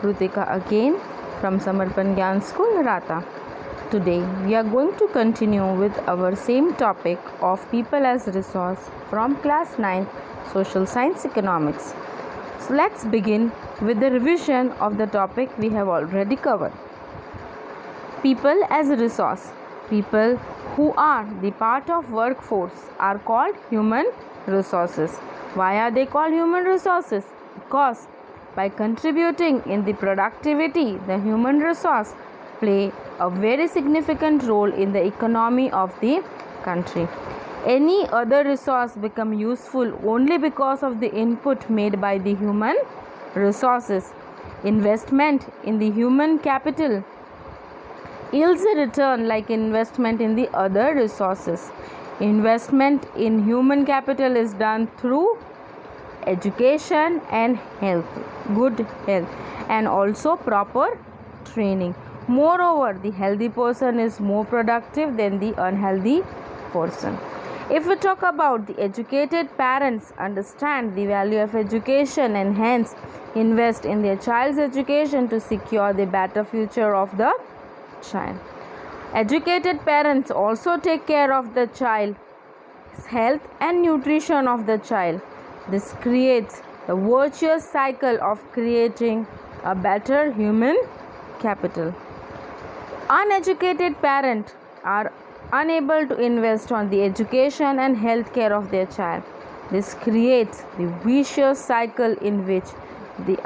Krutika again from Samarpan Gyan School, Rata. Today we are going to continue with our same topic of people as resource from class 9 social science economics. So let's begin with the revision of the topic we have already covered. People as a resource. People who are the part of workforce are called human resources. Why are they called human resources? Because by contributing in the productivity, the human resource play a very significant role in the economy of the country. Any other resource become useful only because of the input made by the human resources. Investment in the human capital yields a return like investment in the other resources. Investment in human capital is done through education and good health, and also proper training. Moreover, the healthy person is more productive than the unhealthy person. If we talk about the educated parents understand the value of education and hence invest in their child's education to secure the better future of the child. Educated parents also take care of the child's health and nutrition of the child. This creates the virtuous cycle of creating a better human capital. Uneducated parents are unable to invest on the education and health care of their child. This creates the vicious cycle in which the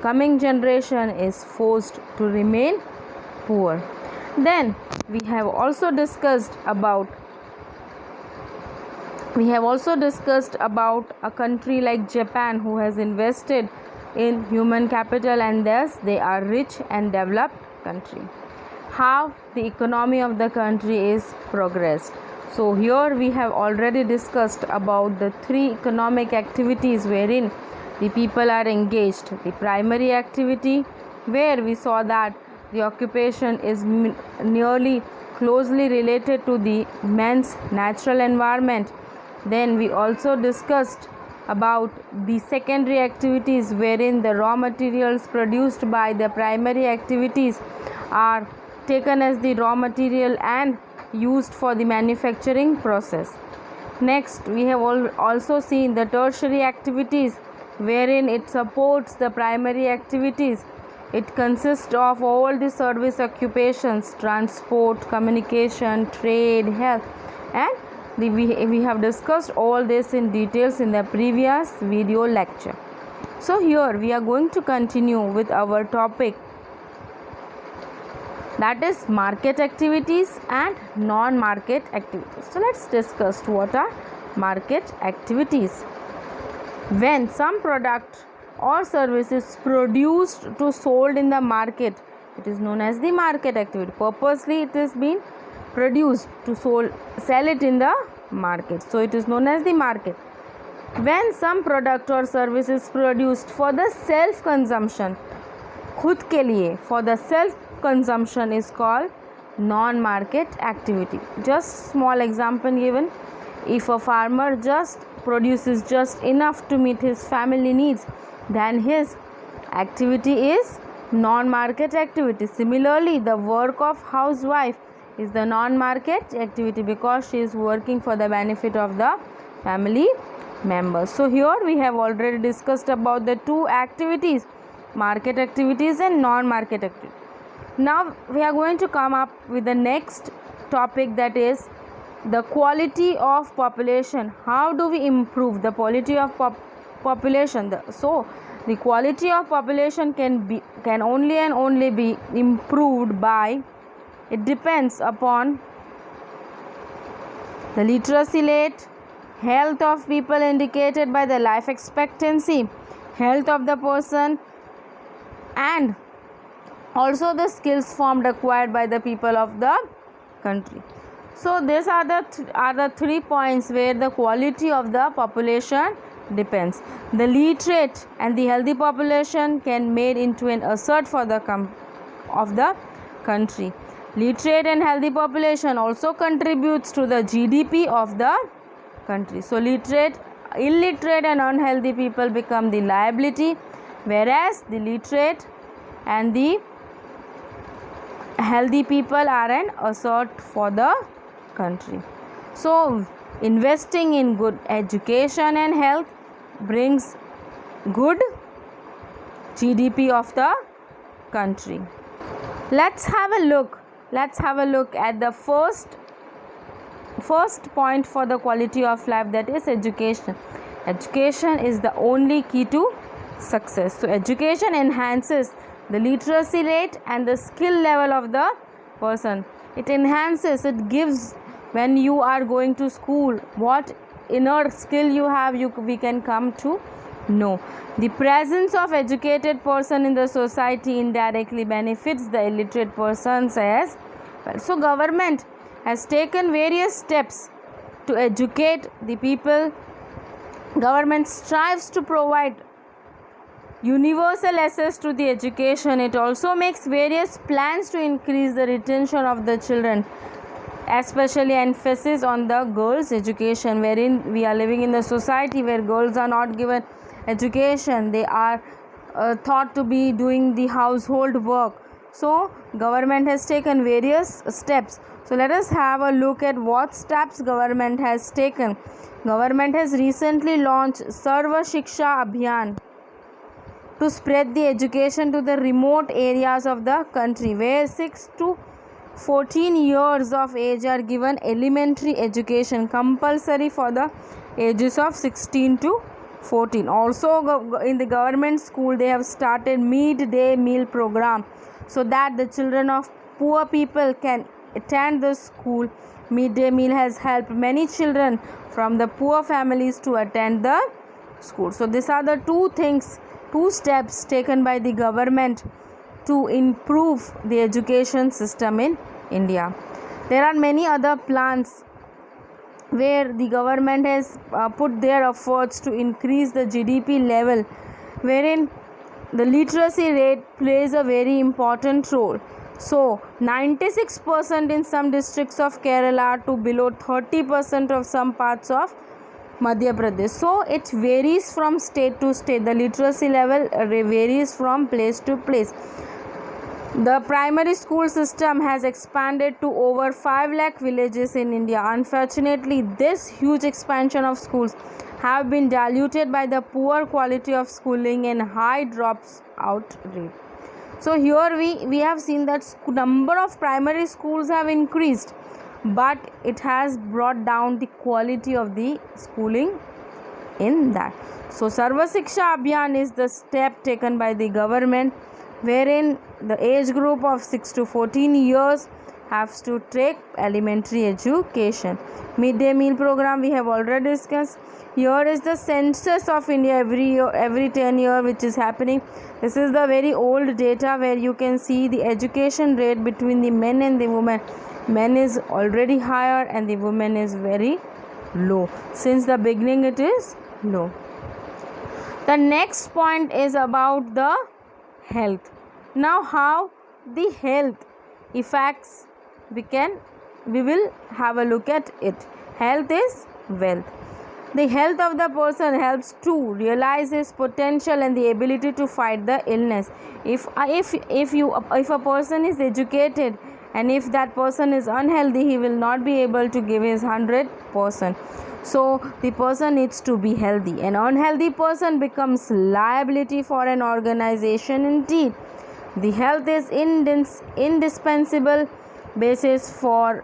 coming generation is forced to remain poor. Then we have also discussed about a country like Japan who has invested in human capital and thus they are rich and developed country. How the economy of the country is progressed. So here we have already discussed about the three economic activities wherein the people are engaged. The primary activity where we saw that the occupation is nearly closely related to the man's natural environment. Then we also discussed about the secondary activities wherein the raw materials produced by the primary activities are taken as the raw material and used for the manufacturing process. Next, we have also seen the tertiary activities wherein it supports the primary activities. It consists of all the service occupations, transport, communication, trade, health, and we have discussed all this in details in the previous video lecture. So here we are going to continue with our topic, that is market activities and non-market activities. So let's discuss what are market activities. When some product or service is produced to sold in the market, it is known as the market activity. Purposely it is being produced to sell it in the market, so it is known as the market. When some product or service is produced for the self consumption, खुद के लिए, for the self consumption, is called non market activity. Just small example given. If a farmer just produces just enough to meet his family needs, then his activity is non market activity. Similarly, the work of housewife is the non-market activity because she is working for the benefit of the family members. So here we have already discussed about the two activities, market activities and non-market activities. Now we are going to come up with the next topic, that is the quality of population. How do we improve the quality of population? The quality of population can only be improved by, it depends upon the literacy rate, health of people indicated by the life expectancy, health of the person, and also the skills formed acquired by the people of the country. So these are the 3 points where the quality of the population depends. The literate and the healthy population can made into an asset for the of the country. Literate and healthy population also contributes to the GDP of the country. So illiterate and unhealthy people become the liability, whereas the literate and the healthy people are an asset for the country. So investing in good education and health brings good GDP of the country. Let's have a look at the first point for the quality of life, that is education. Education is the only key to success. So education enhances the literacy rate and the skill level of the person. It enhances, it gives, when you are going to school, what inner skill you have, we can come to know. The presence of educated person in the society indirectly benefits the illiterate persons as well. So government has taken various steps to educate the people. Government strives to provide universal access to the education. It also makes various plans to increase the retention of the children, especially emphasis on the girls' education, wherein we are living in the society where girls are not given education. They are thought to be doing the household work. So government has taken various steps. So let us have a look at what steps government has taken. Government has recently launched Sarva Shiksha Abhiyan to spread the education to the remote areas of the country, where 6 to 14 years of age are given elementary education compulsory for the ages of 16 to 14. Also in the government school they have started midday meal program, so that the children of poor people can attend the school. Midday meal has helped many children from the poor families to attend the school. So these are the two steps taken by the government to improve the education system in India. There are many other plans where the government has put their efforts to increase the GDP level, wherein the literacy rate plays a very important role. So 96% in some districts of Kerala to below 30% of some parts of Madhya Pradesh. So it varies from state to state. The literacy level varies from place to place. The primary school system has expanded to over 5 lakh villages in India. Unfortunately, this huge expansion of schools have been diluted by the poor quality of schooling and high drops out rate. So here we have seen that number of primary schools have increased, but it has brought down the quality of the schooling in that. So Sarva Shiksha Abhiyan is the step taken by the government, wherein the age group of 6 to 14 years has to take elementary education. Midday meal program we have already discussed. Here is the census of India every 10 years which is happening. This is the very old data where you can see the education rate between the men and the women. Men is already higher and the women is very low. Since the beginning it is low. The next point is about the health. Now how the health affects, we will have a look at it. Health is wealth. The health of the person helps to realize his potential and the ability to fight the illness. If a person is educated and if that person is unhealthy, he will not be able to give his 100%. So the person needs to be healthy. An unhealthy person becomes liability for an organization indeed. The health is indispensable basis for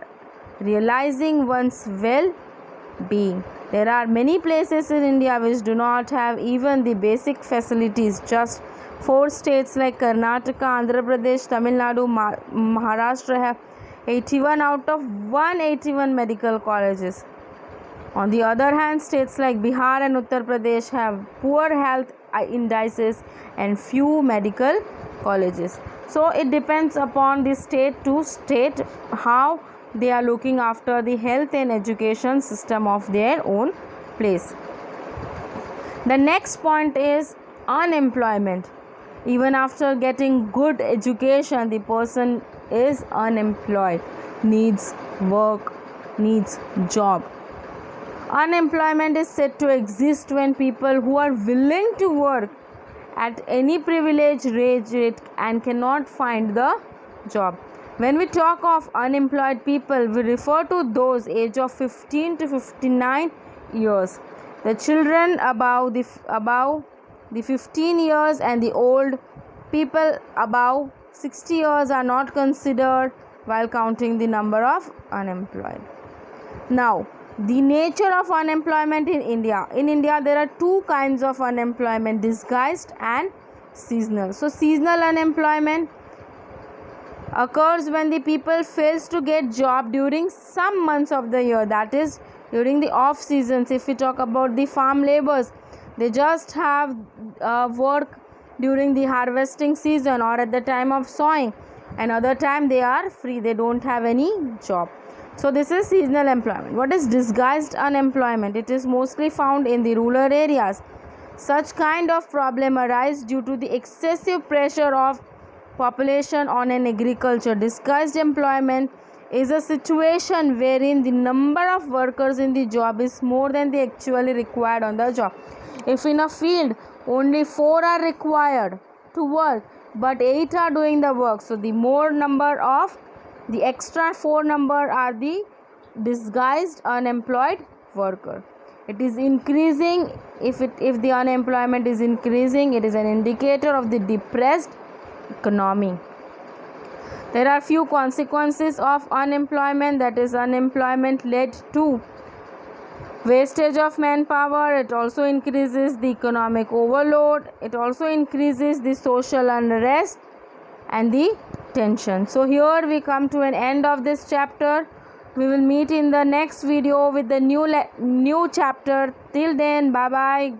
realizing one's well-being. There are many places in India which do not have even the basic facilities. Just 4 states like Karnataka, Andhra Pradesh, Tamil Nadu, Maharashtra have 81 out of 181 medical colleges. On the other hand, states like Bihar and Uttar Pradesh have poor health indices and few medical colleges. So it depends upon the state to state how they are looking after the health and education system of their own place. The next point is unemployment. Even after getting good education, the person is unemployed, needs work, needs job. Unemployment is said to exist when people who are willing to work at any privileged rate and cannot find the job. When we talk of unemployed people, we refer to those age of 15 to 59 years. The children above the 15 years and the old people above 60 years are not considered while counting the number of unemployed. Now, the nature of unemployment in India. In India, there are two kinds of unemployment: disguised and seasonal. So, seasonal unemployment occurs when the people fails to get job during some months of the year, that is during the off seasons. If we talk about the farm laborers, they just have work during the harvesting season or at the time of sowing, and other time they are free, they don't have any job. So this is seasonal employment. What is disguised unemployment? It is mostly found in the rural areas. Such kind of problem arise due to the excessive pressure of population on an agriculture. Disguised employment is a situation wherein the number of workers in the job is more than the actually required on the job. If in a field only 4 are required to work but 8 are doing the work, so the more number of the extra 4 number are the disguised unemployed worker. It is increasing. If the unemployment is increasing, it is an indicator of the depressed economy. There are few consequences of unemployment, that is unemployment led to wastage of manpower. It also increases the economic overload. It also increases the social unrest and the tension. So here we come to an end of this chapter. We will meet in the next video with the new chapter. Till then, bye bye.